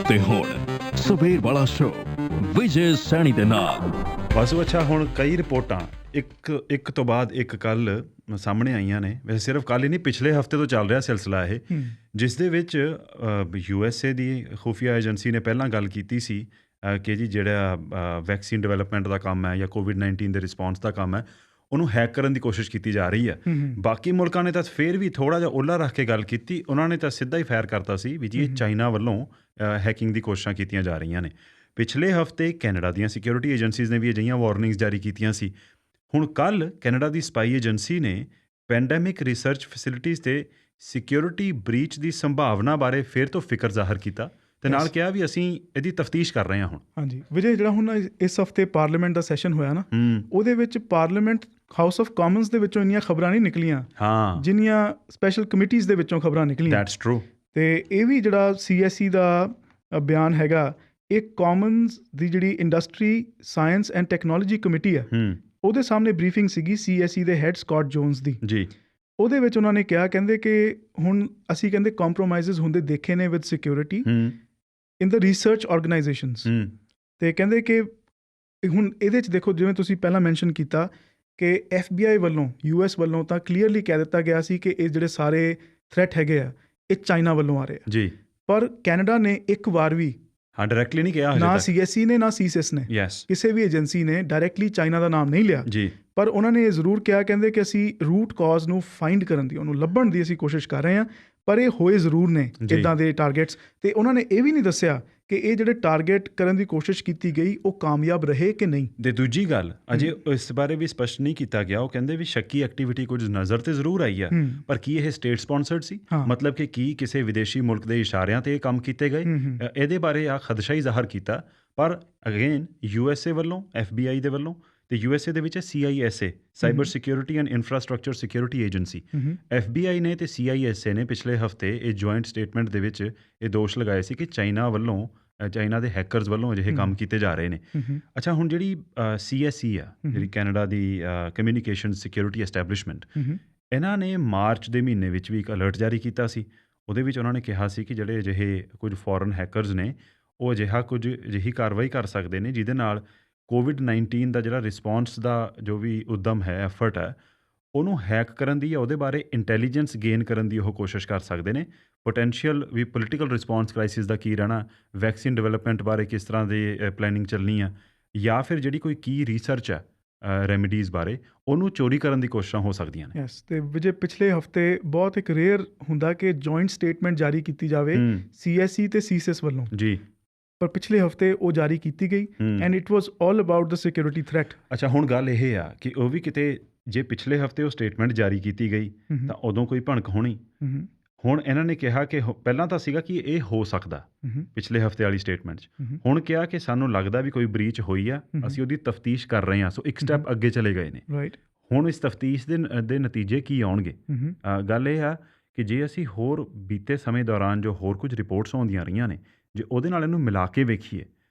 ਤੇ ਹੁਣ ਸਵੇਰ ਵਾਲਾ ਸ਼ੋ ਵਿਜੇ ਸੈਣੀ ਦੇ ਨਾਲ। ਬਸ ਅੱਛਾ, ਹੁਣ ਕਈ ਰਿਪੋਰਟਾਂ ਇੱਕ ਤੋਂ ਬਾਅਦ ਇੱਕ ਕੱਲ ਸਾਹਮਣੇ ਆਈਆਂ ਨੇ। ਵੈਸੇ ਸਿਰਫ ਕੱਲ ਹੀ ਨਹੀਂ, ਪਿਛਲੇ ਹਫ਼ਤੇ ਤੋਂ ਚੱਲ ਰਿਹਾ ਸਿਲਸਿਲਾ ਇਹ, ਜਿਸ ਦੇ ਵਿੱਚ USA ਦੀ ਖੁਫੀਆ ਏਜੰਸੀ ਨੇ ਪਹਿਲਾਂ ਗੱਲ ਕੀਤੀ ਸੀ ਕਿ ਜੀ ਜਿਹੜਾ ਵੈਕਸੀਨ ਡਿਵੈਲਪਮੈਂਟ ਦਾ ਕੰਮ ਹੈ ਜਾਂ COVID-19 ਦੇ ਰਿਸਪੌਂਸ ਦਾ ਕੰਮ ਹੈ, ਉਹਨੂੰ ਹੈਕ ਕਰਨ ਦੀ ਕੋਸ਼ਿਸ਼ ਕੀਤੀ ਜਾ ਰਹੀ ਹੈ। ਬਾਕੀ ਮੁਲਕਾਂ ਨੇ ਤਾਂ ਫਿਰ ਵੀ ਥੋੜ੍ਹਾ ਜਿਹਾ ਓਲਾ ਰੱਖ ਕੇ ਗੱਲ ਕੀਤੀ। ਉਹਨਾਂ ਨੇ ਤਾਂ ਸਿੱਧਾ ਹੀ ਫਾਇਰ ਕਰਤਾ ਸੀ ਵੀ ਜੀ ਇਹ ਚਾਈਨਾ ਵੱਲੋਂ ਹੈਕਿੰਗ ਦੀ ਕੋਸ਼ਿਸ਼ਾਂ ਕੀਤੀਆਂ ਜਾ ਰਹੀਆਂ ਨੇ। ਪਿਛਲੇ ਹਫ਼ਤੇ ਕੈਨੇਡਾ ਦੀਆਂ ਸਿਕਿਉਰਿਟੀ ਏਜੰਸੀਜ਼ ਨੇ ਵੀ ਅਜਿਹੀਆਂ ਵਾਰਨਿੰਗਸ ਜਾਰੀ ਕੀਤੀਆਂ ਸੀ। ਹੁਣ ਕੱਲ੍ਹ ਕੈਨੇਡਾ ਦੀ ਸਪਾਈ ਏਜੰਸੀ ਨੇ ਪੈਂਡੈਮਿਕ ਰਿਸਰਚ ਫੈਸਿਲਿਟੀਜ਼ 'ਤੇ ਸਿਕਿਉਰਿਟੀ ਬ੍ਰੀਚ ਦੀ ਸੰਭਾਵਨਾ ਬਾਰੇ ਫਿਰ ਤੋਂ ਫਿਕਰ ਜ਼ਾਹਰ ਕੀਤਾ ਤੇ ਨਾਲ ਕਿਹਾ ਵੀ ਅਸੀਂ ਇਹਦੀ ਤਫਤੀਸ਼ ਕਰ ਰਹੇ ਹਾਂ ਹੁਣ। ਹਾਂਜੀ ਵਿਜੇ, ਜਿਹੜਾ ਹੁਣ ਇਸ ਹਫ਼ਤੇ ਪਾਰਲੀਮੈਂਟ ਦਾ ਸੈਸ਼ਨ ਹੋਇਆ ਨਾ, ਉਹਦੇ ਵਿੱਚ ਪਾਰਲੀਮੈਂਟ ਹਾਊਸ ਆਫ ਕਾਮਨਸ ਦੇ ਵਿੱਚੋਂ ਇੰਨੀਆਂ ਖਬਰਾਂ ਨਹੀਂ ਨਿਕਲੀਆਂ ਜਿੰਨੀਆਂ ਸਪੈਸ਼ਲ ਕਮੇਟੀਜ਼ ਦੇ ਵਿੱਚੋਂ ਖਬਰਾਂ ਨਿਕਲੀਆਂ। That's true. ਤੇ ਇਹ ਵੀ ਜਿਹੜਾ CSE ਦਾ ਬਿਆਨ ਹੈਗਾ, ਇਹ ਕਾਮਨਸ ਦੀ ਜਿਹੜੀ industry science and technology committee ਹੈ, ਉਹਦੇ ਸਾਹਮਣੇ ਬਰੀਫਿੰਗ ਸੀਗੀ CSE ਦੇ ਹੈਡ ਸਕਾਟ ਜੋਨਸ ਦੀ ਜੀ। ਉਹਦੇ ਵਿੱਚ ਉਹਨਾਂ ਨੇ ਕਿਹਾ, ਕਹਿੰਦੇ ਕਿ ਹੁਣ ਅਸੀਂ ਕਹਿੰਦੇ ਕੰਪਰੋਮਾਈਜ਼ਸ ਹੁੰਦੇ ਦੇਖੇ ਨੇ with security in the research organisations. ਤੇ ਕਹਿੰਦੇ ਕਿ ਹੁਣ ਇਹਦੇ 'ਚ ਦੇਖੋ, ਜਿਵੇਂ ਤੁਸੀਂ ਪਹਿਲਾਂ ਮੈਂਸ਼ਨ ਕੀਤਾ ਕਿ FBI ਵੱਲੋਂ US ਵੱਲੋਂ ਤਾਂ ਕਲੀਅਰਲੀ ਕਹਿ ਦਿੱਤਾ ਗਿਆ ਸੀ ਕਿ ਇਹ ਜਿਹੜੇ ਸਾਰੇ ਥ੍ਰੈਟ ਹੈਗੇ ਆ ਇਹ ਚਾਈਨਾ ਵੱਲੋਂ ਆ ਰਹੇ ਆ ਜੀ। ਪਰ ਕੈਨੇਡਾ ਨੇ ਇੱਕ ਵਾਰ ਵੀ ਡਾਇਰੈਕਟਲੀ ਨਹੀਂ ਕਿਹਾ, ਨਾ CSE ਨੇ ਨਾ CSIS ਨੇ, ਕਿਸੇ ਵੀ ਏਜੰਸੀ ਨੇ ਡਾਇਰੈਕਟਲੀ ਚਾਈਨਾ ਦਾ ਨਾਮ ਨਹੀਂ ਲਿਆ ਜੀ। ਪਰ ਉਹਨਾਂ ਨੇ ਇਹ ਜ਼ਰੂਰ ਕਿਹਾ, ਕਹਿੰਦੇ ਕਿ ਅਸੀਂ ਰੂਟ ਕਾਜ਼ ਨੂੰ ਫਾਈਂਡ ਕਰਨ ਦੀ, ਉਹਨੂੰ ਲੱਭਣ ਦੀ ਅਸੀਂ ਕੋਸ਼ਿਸ਼ ਕਰ ਰਹੇ ਹਾਂ। ਪਰ ਇਹ ਹੋਏ ਜ਼ਰੂਰ ਨੇ ਇੱਦਾਂ ਦੇ ਟਾਰਗੇਟਸ। ਤੇ ਉਹਨਾਂ ਨੇ ਇਹ ਵੀ ਨਹੀਂ ਦੱਸਿਆ ਕਿ ਇਹ ਜਿਹੜੇ ਟਾਰਗੇਟ ਕਰਨ ਦੀ ਕੋਸ਼ਿਸ਼ ਕੀਤੀ ਗਈ ਉਹ ਕਾਮਯਾਬ ਰਹੇ ਕਿ ਨਹੀਂ। ਤੇ ਦੂਜੀ ਗੱਲ, ਅਜੇ ਇਸ ਬਾਰੇ ਵੀ ਸਪਸ਼ਟ ਨਹੀਂ ਕੀਤਾ ਗਿਆ। ਉਹ ਕਹਿੰਦੇ ਵੀ ਸ਼ੱਕੀ ਐਕਟੀਵਿਟੀ ਕੁਝ ਨਜ਼ਰ ਤੇ ਜ਼ਰੂਰ ਆਈ ਆ, ਪਰ ਕੀ ਇਹ ਸਟੇਟ ਸਪਾਂਸਰਡ ਸੀ? ਮਤਲਬ ਕਿ ਕੀ ਕਿਸੇ ਵਿਦੇਸ਼ੀ ਮੁਲਕ ਦੇ ਇਸ਼ਾਰਿਆਂ ਤੇ ਇਹ ਕੰਮ ਕੀਤੇ ਗਏ? ਇਹਦੇ ਬਾਰੇ ਆ ਖਦਸ਼ਾ ਹੀ ਜ਼ਾਹਰ ਕੀਤਾ। ਪਰ ਅਗੇਨ USA ਵੱਲੋਂ, FBI ਦੇ ਵੱਲੋਂ, ਤੇ USA ਦੇ ਵਿੱਚ CISA cyber security and infrastructure security agency, FBI ਨੇ ਤੇ CISA ਨੇ ਪਿਛਲੇ ਹਫ਼ਤੇ ਇਹ ਜੁਆਇੰਟ ਸਟੇਟਮੈਂਟ ਦੇ ਵਿੱਚ ਇਹ ਦੋਸ਼ ਲਗਾਏ ਸੀ ਕਿ ਚਾਈਨਾ ਦੇ ਹੈਕਰਸ ਵੱਲੋਂ ਅਜਿਹੇ ਕੰਮ ਕੀਤੇ ਜਾ ਰਹੇ ਨੇ। ਅੱਛਾ, ਹੁਣ ਜਿਹੜੀ CSE ਆ, ਜਿਹੜੀ ਕੈਨੇਡਾ ਦੀ ਕਮਿਊਨੀਕੇਸ਼ਨ ਸਿਕਿਉਰਿਟੀ ਐਸਟੈਬਲਿਸ਼ਮੈਂਟ, ਇਹਨਾਂ ਨੇ ਮਾਰਚ ਦੇ ਮਹੀਨੇ ਵਿੱਚ ਵੀ ਇੱਕ ਅਲਰਟ ਜਾਰੀ ਕੀਤਾ ਸੀ। ਉਹਦੇ ਵਿੱਚ ਉਹਨਾਂ ਨੇ ਕਿਹਾ ਸੀ ਕਿ ਜਿਹੜੇ ਅਜਿਹੇ ਕੁਝ ਫੋਰਨ ਹੈਕਰਸ ਨੇ ਉਹ ਅਜਿਹੀ ਕਾਰਵਾਈ ਕਰ ਸਕਦੇ ਨੇ ਜਿਹਦੇ ਨਾਲ COVID-19 ਦਾ ਜਿਹੜਾ ਰਿਸਪੌਂਸ ਦਾ ਜੋ ਵੀ ਉੱਦਮ ਹੈ, ਐਫਰਟ ਹੈ, ਉਹਨੂੰ ਹੈਕ ਕਰਨ ਦੀ ਜਾਂ ਉਹਦੇ ਬਾਰੇ ਇੰਟੈਲੀਜੈਂਸ ਗੇਨ ਕਰਨ ਦੀ ਉਹ ਕੋਸ਼ਿਸ਼ ਕਰ ਸਕਦੇ ਨੇ। ਪੋਟੈਂਸ਼ੀਅਲ ਵੀ ਪੋਲੀਟੀਕਲ ਰਿਸਪੌਂਸ ਕ੍ਰਾਈਸਿਸ ਦਾ ਕੀ ਰਹਿਣਾ, ਵੈਕਸੀਨ ਡਿਵੈਲਪਮੈਂਟ ਬਾਰੇ ਕਿਸ ਤਰ੍ਹਾਂ ਦੀ ਪਲੈਨਿੰਗ ਚੱਲਣੀ ਆ, ਜਾਂ ਫਿਰ ਜਿਹੜੀ ਕੋਈ ਕੀ ਰਿਸਰਚ ਹੈ ਰੈਮੀਡੀਜ਼ ਬਾਰੇ, ਉਹਨੂੰ ਚੋਰੀ ਕਰਨ ਦੀ ਕੋਸ਼ਿਸ਼ਾਂ ਹੋ ਸਕਦੀਆਂ ਨੇ। ਤੇ ਵਿਜੇ, ਪਿਛਲੇ ਹਫ਼ਤੇ ਬਹੁਤ ਇੱਕ ਰੇਅਰ ਹੁੰਦਾ ਕਿ ਜੁਆਇੰਟ ਸਟੇਟਮੈਂਟ ਜਾਰੀ ਕੀਤੀ ਜਾਵੇ CSE ਤੇ CSIS ਵੱਲੋਂ ਜੀ, ਪਰ ਪਿਛਲੇ ਹਫ਼ਤੇ ਉਹ ਜਾਰੀ ਕੀਤੀ ਗਈ and it was all about the security threat. ਅੱਛਾ, ਹੁਣ ਗੱਲ ਇਹ ਆ ਕਿ ਉਹ ਵੀ ਕਿਤੇ ਜੇ ਪਿਛਲੇ ਹਫ਼ਤੇ ਉਹ ਸਟੇਟਮੈਂਟ ਜਾਰੀ ਕੀਤੀ ਗਈ ਤਾਂ ਉਦੋਂ ਕੋਈ ਭਣਕ ਹੋਣੀ। ਹੁਣ ਇਹਨਾਂ ਨੇ ਕਿਹਾ ਕਿ ਪਹਿਲਾਂ ਤਾਂ ਸੀਗਾ ਕਿ ਇਹ ਹੋ ਸਕਦਾ ਪਿਛਲੇ ਹਫ਼ਤੇ ਵਾਲੀ ਸਟੇਟਮੈਂਟ 'ਚ, ਹੁਣ ਕਿਹਾ ਕਿ ਸਾਨੂੰ ਲੱਗਦਾ ਵੀ ਕੋਈ ਬ੍ਰੀਚ ਹੋਈ ਆ, ਅਸੀਂ ਉਹਦੀ ਤਫਤੀਸ਼ ਕਰ ਰਹੇ ਹਾਂ। ਸੋ ਇੱਕ ਸਟੈਪ ਅੱਗੇ ਚਲੇ ਗਏ ਨੇ। ਹੁਣ ਇਸ ਤਫਤੀਸ਼ ਦੇ ਨਤੀਜੇ ਕੀ ਆਉਣਗੇ? ਗੱਲ ਇਹ ਆ ਕਿ ਜੇ ਅਸੀਂ ਹੋਰ ਬੀਤੇ ਸਮੇਂ ਦੌਰਾਨ ਜੋ ਹੋਰ ਕੁਝ ਰਿਪੋਰਟਸ ਆਉਂਦੀਆਂ ਰਹੀਆਂ ਨੇ, ਜੇ ਉਹਦੇ ਨਾਲ ਇਹਨੂੰ ਮਿਲਾ ਕੇ ਵੇਖੀਏ,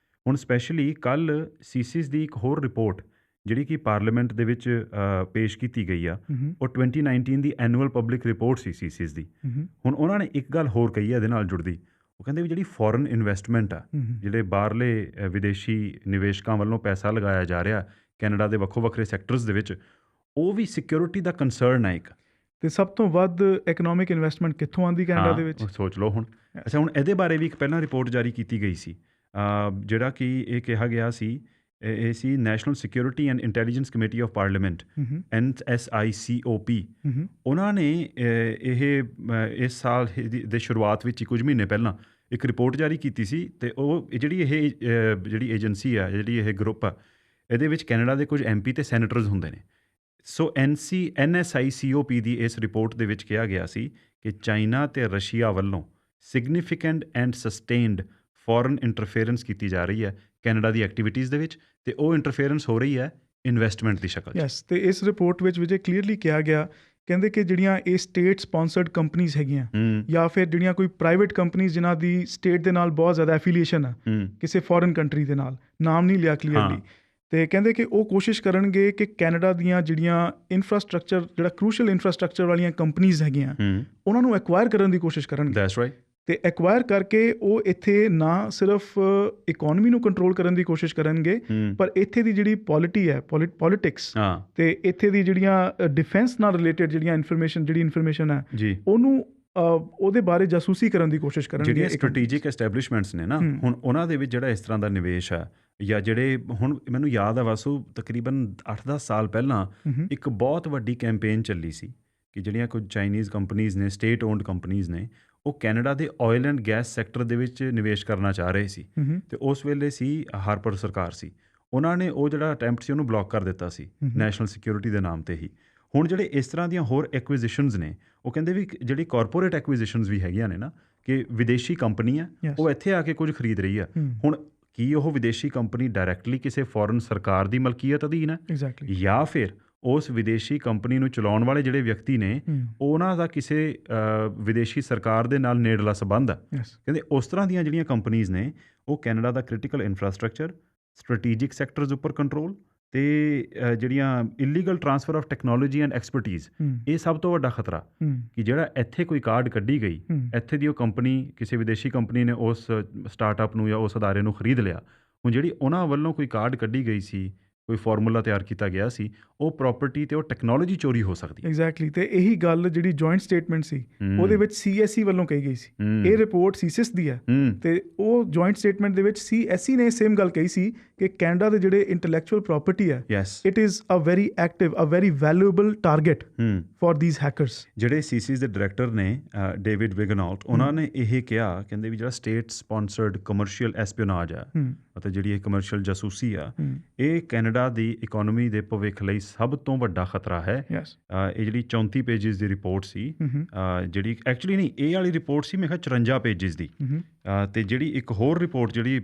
ਹੁਣ ਸਪੈਸ਼ਲੀ ਕੱਲ੍ਹ CSIS ਦੀ ਇੱਕ ਹੋਰ ਰਿਪੋਰਟ ਜਿਹੜੀ ਕਿ ਪਾਰਲੀਮੈਂਟ ਦੇ ਵਿੱਚ ਪੇਸ਼ ਕੀਤੀ ਗਈ ਆ, ਉਹ 2019 ਦੀ ਐਨੂਅਲ ਪਬਲਿਕ ਰਿਪੋਰਟ ਸੀ CSIS ਦੀ। ਹੁਣ ਉਹਨਾਂ ਨੇ ਇੱਕ ਗੱਲ ਹੋਰ ਕਹੀ ਹੈ ਇਹਦੇ ਨਾਲ ਜੁੜਦੀ। ਉਹ ਕਹਿੰਦੇ ਵੀ ਜਿਹੜੀ ਫੋਰਨ ਇਨਵੈਸਟਮੈਂਟ ਆ, ਜਿਹੜੇ ਬਾਹਰਲੇ ਵਿਦੇਸ਼ੀ ਨਿਵੇਸ਼ਕਾਂ ਵੱਲੋਂ ਪੈਸਾ ਲਗਾਇਆ ਜਾ ਰਿਹਾ ਕੈਨੇਡਾ ਦੇ ਵੱਖੋ ਵੱਖਰੇ ਸੈਕਟਰਸ ਦੇ ਵਿੱਚ, ਉਹ ਵੀ ਸਿਕਿਉਰਿਟੀ ਦਾ ਕੰਸਰਨ ਹੈ ਇੱਕ। ਤੇ ਸਭ ਤੋਂ ਵੱਧ ਇਕਨੋਮਿਕ ਇਨਵੈਸਟਮੈਂਟ ਕਿੱਥੋਂ ਆਉਂਦੀ ਕੈਨੇਡਾ ਦੇ ਵਿੱਚ? ਸੋਚ ਲਓ ਹੁਣ। ਅੱਛਾ, ਹੁਣ ਇਹਦੇ ਬਾਰੇ ਵੀ ਇੱਕ ਪਹਿਲਾਂ ਰਿਪੋਰਟ ਜਾਰੀ ਕੀਤੀ ਗਈ ਸੀ, ਜਿਹੜਾ ਕਿ ਇਹ ਕਿਹਾ ਗਿਆ ਸੀ, ਇਹ ਸੀ national security and intelligence committee of parliament, NSICOP। ਉਹਨਾਂ ਨੇ ਇਸ ਸਾਲ ਦੇ ਸ਼ੁਰੂਆਤ ਵਿੱਚ ਹੀ ਕੁਝ ਮਹੀਨੇ ਪਹਿਲਾਂ ਇੱਕ ਰਿਪੋਰਟ ਜਾਰੀ ਕੀਤੀ ਸੀ। ਤੇ ਉਹ ਜਿਹੜੀ ਏਜੰਸੀ ਆ, ਜਿਹੜੀ ਇਹ ਗਰੁੱਪ ਆ, ਇਹਦੇ ਵਿੱਚ ਕੈਨੇਡਾ ਦੇ ਕੁਝ MP ਤੇ ਸੈਨੇਟਰਸ ਹੁੰਦੇ ਨੇ। ਸੋ NSICOP ਦੀ ਇਸ ਰਿਪੋਰਟ ਦੇ ਵਿੱਚ ਕਿਹਾ ਗਿਆ ਸੀ ਕਿ ਚਾਈਨਾ ਤੇ ਰਸ਼ੀਆ ਵੱਲੋਂ significant and sustained foreign interference ਕੀਤੀ ਜਾ ਰਹੀ ਹੈ ਕੈਨੇਡਾ ਦੀ ਐਕਟੀਵਿਟੀਜ਼ ਦੇ ਵਿੱਚ, ਤੇ ਉਹ ਇੰਟਰਫੇਰੈਂਸ ਹੋ ਰਹੀ ਹੈ ਇਨਵੈਸਟਮੈਂਟ ਦੀ ਸ਼ਕਲ 'ਚ। ਤੇ ਇਸ ਰਿਪੋਰਟ ਵਿੱਚ ਵਿਜੇ ਕਲੀਅਰਲੀ ਕਿਹਾ ਗਿਆ, ਕਹਿੰਦੇ ਕਿ ਜਿਹੜੀਆਂ ਇਹ ਸਟੇਟ ਸਪਾਂਸਰਡ ਕੰਪਨੀਜ਼ ਹੈਗੀਆਂ ਜਾਂ ਫਿਰ ਜਿਹੜੀਆਂ ਕੋਈ ਪ੍ਰਾਈਵੇਟ ਕੰਪਨੀਜ਼ ਜਿਨ੍ਹਾਂ ਦੀ ਸਟੇਟ ਦੇ ਨਾਲ ਬਹੁਤ ਜ਼ਿਆਦਾ ਐਫੀਲੀਏਸ਼ਨ ਆ ਕਿਸੇ ਫੋਰਨ ਕੰਟਰੀ ਦੇ ਨਾਲ, ਨਾਮ ਨਹੀਂ ਲਿਆ ਕਲੀਅਰਲੀ, ਤੇ ਕਹਿੰਦੇ ਕਿ ਉਹ ਕੋਸ਼ਿਸ਼ ਕਰਨਗੇ ਕਿ ਕੈਨੇਡਾ ਦੀਆਂ ਜਿਹੜੀਆਂ ਇਨਫਰਾਸਟ੍ਰਕਚਰ ਜਿਹੜਾ ਕਰੂਸ਼ੀਅਲ ਇਨਫਰਾਸਟ੍ਰਕਚਰ ਵਾਲੀਆਂ ਕੰਪਨੀਜ਼ ਹੈਗੀਆਂ ਉਹਨਾਂ ਨੂੰ ਐਕਵਾਇਰ ਕਰਨ ਦੀ ਕੋਸ਼ਿਸ਼ ਕਰਨਗੇ। That's right. ਤੇ ਐਕਵਾਇਰ ਕਰਕੇ ਉਹ ਇੱਥੇ ਨਾ ਸਿਰਫ ਇਕੋਨਮੀ ਨੂੰ ਕੰਟਰੋਲ ਕਰਨ ਦੀ ਕੋਸ਼ਿਸ਼ ਕਰਨਗੇ ਪਰ ਇੱਥੇ ਦੀ ਜਿਹੜੀ ਪੋਲਿਟੀ ਹੈ ਪੋਲਿਟਿਕਸ ਤੇ ਇੱਥੇ ਦੀ ਜਿਹੜੀਆਂ ਡਿਫੈਂਸ ਨਾਲ ਰਿਲੇਟਡ ਜਿਹੜੀਆਂ ਇਨਫੋਰਮੇਸ਼ਨ ਹੈ ਉਹਨੂੰ ਉਹਦੇ ਬਾਰੇ ਜਾਸੂਸੀ ਕਰਨ ਦੀ ਕੋਸ਼ਿਸ਼ ਕਰਨਗੇ। ਜਿਹੜੀਆਂ ਸਟ੍ਰੈਟੇਜਿਕ ਐਸਟੈਬਲਿਸ਼ਮੈਂਟਸ ਨੇ ਨਾ ਹੁਣ ਉਹਨਾਂ ਦੇ ਵਿੱਚ ਜਿਹੜਾ ਇਸ ਤਰ੍ਹਾਂ ਦਾ ਨਿਵੇਸ਼ ਹੈ ਜਾਂ ਜਿਹੜੇ ਹੁਣ ਮੈਨੂੰ ਯਾਦ ਹੈ ਵਾਸੂ ਤਕਰੀਬਨ 8-10 ਸਾਲ ਪਹਿਲਾਂ ਇੱਕ ਬਹੁਤ ਵੱਡੀ ਕੈਂਪੇਨ ਚੱਲੀ ਸੀ ਕਿ ਜਿਹੜੀਆਂ ਕੁਝ ਚਾਈਨੀਜ਼ ਕੰਪਨੀਜ਼ ਨੇ ਸਟੇਟ ਓਨਡ ਕੰਪਨੀਜ਼ ਨੇ ਉਹ ਕੈਨੇਡਾ ਦੇ ਆਇਲ ਐਂਡ ਗੈਸ ਸੈਕਟਰ ਦੇ ਵਿੱਚ ਨਿਵੇਸ਼ ਕਰਨਾ ਚਾਹ ਰਹੇ ਸੀ ਤੇ ਉਸ ਵੇਲੇ ਸੀ ਹਾਰਪਰ ਸਰਕਾਰ ਸੀ, ਉਹਨਾਂ ਨੇ ਉਹ ਜਿਹੜਾ ਅਟੈਂਪਟ ਸੀ ਉਹਨੂੰ ਬਲੌਕ ਕਰ ਦਿੱਤਾ ਸੀ ਨੈਸ਼ਨਲ ਸਿਕਿਉਰਿਟੀ ਦੇ ਨਾਮ ਤੇ ਹੀ। ਹੁਣ ਜਿਹੜੇ ਇਸ ਤਰ੍ਹਾਂ ਦੀਆਂ ਹੋਰ ਐਕੁਇਜ਼ੀਸ਼ਨਸ ਨੇ ਉਹ ਕਹਿੰਦੇ ਵੀ ਜਿਹੜੀ ਕਾਰਪੋਰੇਟ ਐਕੁਇਜ਼ੀਸ਼ਨਸ ਵੀ ਹੈਗੀਆਂ ਨੇ ਨਾ ਕਿ ਵਿਦੇਸ਼ੀ ਕੰਪਨੀ ਆ ਉਹ ਇੱਥੇ ਆ ਕੇ ਕੁਝ ਖਰੀਦ ਰਹੀ ਆ। ਹੁਣ ਕੀ ਉਹ ਵਿਦੇਸ਼ੀ ਕੰਪਨੀ ਡਾਇਰੈਕਟਲੀ ਕਿਸੇ ਫੋਰਨ ਸਰਕਾਰ ਦੀ ਮਲਕੀਅਤ ਅਧੀਨ ਹੈ ਜਾਂ ਫਿਰ ਉਸ ਵਿਦੇਸ਼ੀ ਕੰਪਨੀ ਨੂੰ ਚਲਾਉਣ ਵਾਲੇ ਜਿਹੜੇ ਵਿਅਕਤੀ ਨੇ ਉਹਨਾਂ ਦਾ ਕਿਸੇ ਵਿਦੇਸ਼ੀ ਸਰਕਾਰ ਦੇ ਨਾਲ ਨੇੜਲਾ ਸੰਬੰਧ ਹੈ। ਕਹਿੰਦੇ ਉਸ ਤਰ੍ਹਾਂ ਦੀਆਂ ਜਿਹੜੀਆਂ ਕੰਪਨੀਜ਼ ਨੇ ਉਹ ਕੈਨੇਡਾ ਦਾ ਕ੍ਰਿਟੀਕਲ ਇਨਫਰਾਸਟ੍ਰਕਚਰ ਸਟ੍ਰੈਟੇਜਿਕ ਸੈਕਟਰਸ ਉੱਪਰ ਕੰਟਰੋਲ ਤੇ ਜਿਹੜੀਆਂ illegal transfer of technology and expertise ਇਹ ਸਭ ਤੋਂ ਵੱਡਾ ਖਤਰਾ ਕਿ ਜਿਹੜਾ ਇੱਥੇ ਕੋਈ ਕਾਰਡ ਕੱਢੀ ਗਈ ਇੱਥੇ ਦੀ ਉਹ ਕੰਪਨੀ ਕਿਸੇ ਵਿਦੇਸ਼ੀ ਕੰਪਨੀ ਨੇ ਉਸ ਸਟਾਰਟਅਪ ਨੂੰ ਜਾਂ ਉਸ ਅਦਾਰੇ ਨੂੰ ਖਰੀਦ ਲਿਆ। ਹੁਣ ਜਿਹੜੀ ਉਹਨਾਂ ਵੱਲੋਂ ਕੋਈ ਕਾਰਡ ਕੱਢੀ ਗਈ ਸੀ ਕੋਈ ਫਾਰਮੂਲਾ ਤਿਆਰ ਕੀਤਾ ਗਿਆ ਸੀ ਉਹ ਪ੍ਰੋਪਰਟੀ ਤੇ ਉਹ ਟੈਕਨੋਲੋਜੀ ਚੋਰੀ ਹੋ ਸਕਦੀ ਹੈ। ਐਗਜ਼ੈਕਟਲੀ ਤੇ ਇਹੀ ਗੱਲ ਜਿਹੜੀ ਜੁਆਇੰਟ ਸਟੇਟਮੈਂਟ ਸੀ ਉਹਦੇ ਵਿੱਚ CSE ਵੱਲੋਂ ਕਹੀ ਗਈ ਸੀ। ਇਹ ਰਿਪੋਰਟ CSIS ਦੀ ਹੈ ਤੇ ਉਹ ਜੁਆਇੰਟ ਸਟੇਟਮੈਂਟ ਦੇ ਵਿੱਚ CSE ਨੇ ਸੇਮ ਗੱਲ ਕਹੀ ਸੀ ਕਿ ਕੈਨੇਡਾ ਦੇ ਜਿਹੜੇ ਇੰਟੈਲੈਕਚੁਅਲ ਪ੍ਰੋਪਰਟੀ ਹੈ it is a very active a very valuable target for these hackers. ਜਿਹੜੇ CSIS ਦੇ ਡਾਇਰੈਕਟਰ ਨੇ ਡੇਵਿਡ ਵਿਗਨਾਲਟ ਉਹਨਾਂ ਨੇ ਇਹ ਕਿਹਾ ਕਹਿੰਦੇ ਵੀ ਜਿਹੜਾ ਸਟੇਟ ਸਪਾਂਸਰਡ ਕਮਰਸ਼ੀਅਲ ਐਸਪੀਓਨਾਜ ਆ ਅਤੇ ਜਿਹੜੀ ਇਹ ਕਮਰਸ਼ੀਅਲ ਜਾਸੂਸੀ ਆ ਇਹ ਕੈਨੇਡਾ ਦੀ ਇਕੋਨਮੀ ਦੇ ਭਵਿੱਖ ਲਈ ਸਭ ਤੋਂ ਵੱਡਾ ਖਤਰਾ ਹੈ। ਇਹ ਜਿਹੜੀ 34 ਪੇਜਿਸ ਦੀ ਰਿਪੋਰਟ ਸੀ ਜਿਹੜੀ ਐਕਚੁਅਲੀ ਨਹੀਂ ਇਹ ਵਾਲੀ ਰਿਪੋਰਟ ਸੀ ਮੇਰੇ ਖਿਆਲ 54 ਪੇਜਿਸ ਦੀ ਤੇ ਜਿਹੜੀ ਇੱਕ ਹੋਰ ਰਿਪੋਰਟ ਜਿਹੜੀ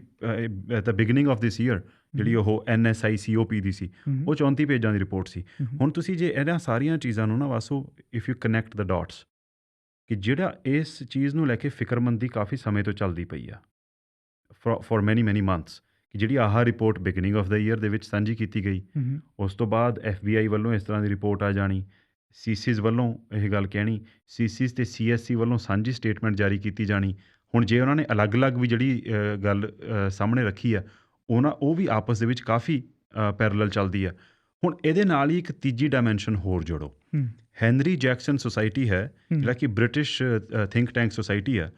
at the beginning of this year ਜਿਹੜੀ ਉਹ NSICOP ਦੀ ਸੀ ਉਹ 34 ਪੇਜਾਂ ਦੀ ਰਿਪੋਰਟ ਸੀ। ਹੁਣ ਤੁਸੀਂ ਜੇ ਇਹਨਾਂ ਸਾਰੀਆਂ ਚੀਜ਼ਾਂ ਨੂੰ ਨਾ ਵਾਸੋ if you connect the dots ਕਿ ਜਿਹੜਾ ਇਸ ਚੀਜ਼ ਨੂੰ ਲੈ ਕੇ ਫਿਕਰਮੰਦੀ ਕਾਫੀ ਸਮੇਂ ਤੋਂ ਚੱਲਦੀ ਪਈ ਆ ਫॉर ਮੈਨੀ ਮੰਥਸ ਕਿ ਜਿਹੜੀ ਆਹ report beginning of the year ਦੇ ਵਿੱਚ ਸਾਂਝੀ ਕੀਤੀ ਗਈ ਉਸ ਤੋਂ ਬਾਅਦ FBI ਵੱਲੋਂ ਇਸ ਤਰ੍ਹਾਂ ਦੀ ਰਿਪੋਰਟ ਆ ਜਾਣੀ CSIS ਵੱਲੋਂ ਇਹ ਗੱਲ ਕਹਿਣੀ CSIS ਤੇ CSC ਵੱਲੋਂ ਸਾਂਝੀ ਸਟੇਟਮੈਂਟ ਜਾਰੀ ਕੀਤੀ ਜਾਣੀ। ਹੁਣ ਜੇ ਉਹਨਾਂ ਨੇ ਅਲੱਗ-ਅਲੱਗ ਵੀ ਜਿਹੜੀ ਗੱਲ ਸਾਹਮਣੇ ਰੱਖੀ ਆ ਉਹ ਵੀ ਆਪਸ ਦੇ ਵਿੱਚ ਕਾਫੀ ਪੈਰਲਲ ਚੱਲਦੀ ਆ। ਹੁਣ ਇਹਦੇ ਨਾਲ ਹੀ ਇੱਕ ਤੀਜੀ ਡਾਇਮੈਂਸ਼ਨ ਹੋਰ ਜੋੜੋ ਹੈਨਰੀ ਜੈਕਸਨ ਸੁਸਾਇਟੀ ਹੈ ਜਿਹੜਾ ਕਿ ਬ੍ਰਿਟਿਸ਼ ਥਿੰਕ ਟੈਂਕ ਸੁਸਾਇਟੀ ਆ